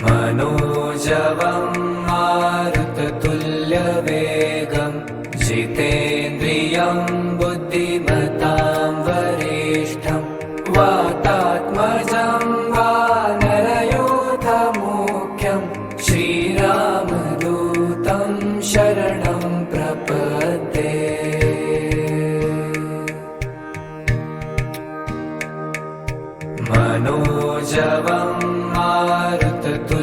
मनोजवं मारुततुल्यवेगं जितेन्द्रियं बुद्धिमतां वरिष्ठं वातात्मजं वानरयोधमुख्यं श्रीरामदूतं शरणं प्रपद्ये। मनोजवं मारुततुल्यवेगं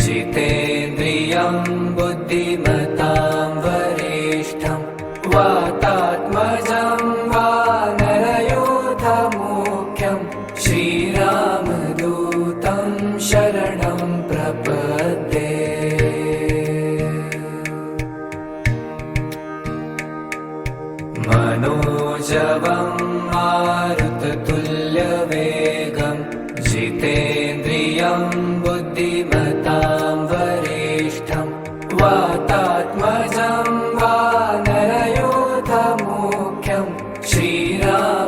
जितेन्द्रियं बुद्धिमतां वरिष्ठं वातात्मजं वानरयोधमुख्यं श्रीरामदूतं शरणं प्रपद्ये। मनोजवं मारुततुल्यवेगं जितेन्द्रियं बुद्धिमतां वरिष्ठं वातात्मजं वानरयोधमुख्यं श्रीरामदूतं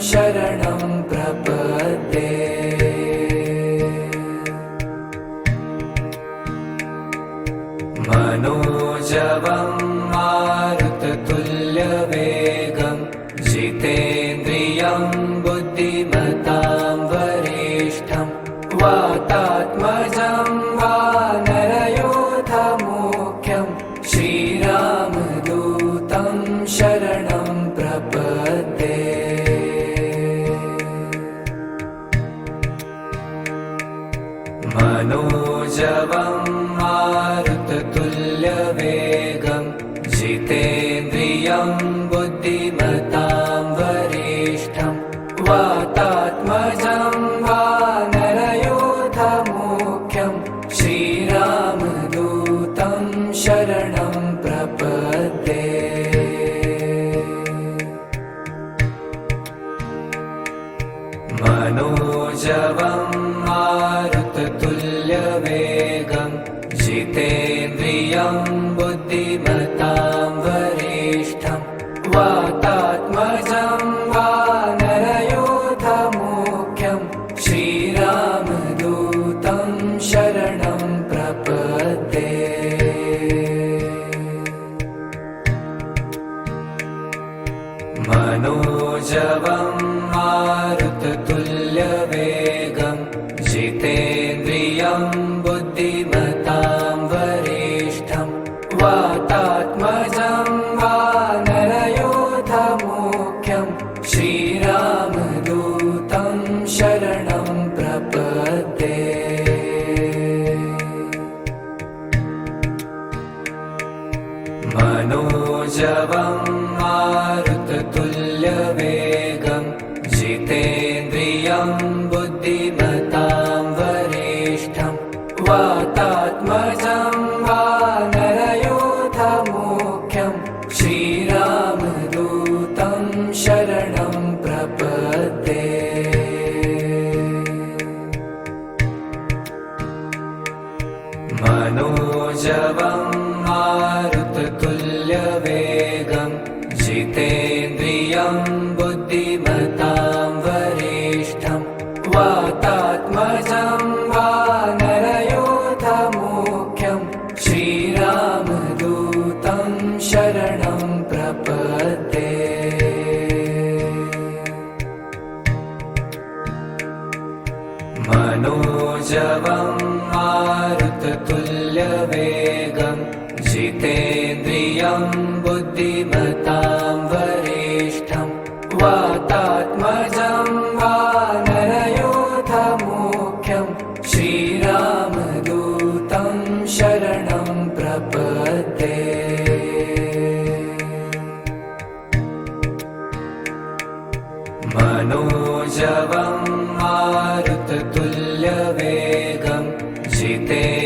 शरणं प्रपद्ये। मनोजवं मारुततुल्यवेगं जितेन्द्रियं बुद्धिमतां वरिष्ठं वातात्मजं वानरयोधमुख्यं श्रीरामदूतं शरणं प्रपद्ये। मनोजवं मारुततुल्यवेगं जितेन्द्रियं बुद्धिमतां वरिष्ठं वातात्मजं वानरयोधमुख्यं श्रीरामदूतं शरणं प्रपद्ये। मनोजवं मारुततुल्यवेगं जितेन्द्रियं बुद्धिमतां वरिष्ठं वातात्मजं वानरयोधमुख्यं श्रीरामदूतं शरणं प्रपद्ये। मनोजवं मारुततुल्यवेगं जितेन्द्रियं बुद्धिमतां वरिष्ठं वातात्मजं वानरयोधमुख्यं श्रीरामदूतं शरणं प्रपद्ये। मनोजवं मारुततुल्यवेगं जितेन्द्रियं बुद्धिमतां वरिष्ठं वातात्मजं वानरयोधमुख्यं श्रीरामदूतं शरणं प्रपद्ये। मनोजवं मारुततुल्यवेगं जितेन्द्रियं बुद्धिमतां वरिष्ठं वातात्मजं वानरयोधमुख्यं श्रीरामदूतं शरणं प्रपद्ये। मनोजवं मारुततुल्यवेगं जितेन्द्रियं बुद्धिमतां वरिष्ठं वातात्मजं वानरयोधमुख्यं श्रीरामदूतं शरणं प्रपद्ये। मनोजवं मारुततुल्यवेगं जितेन्द्रियं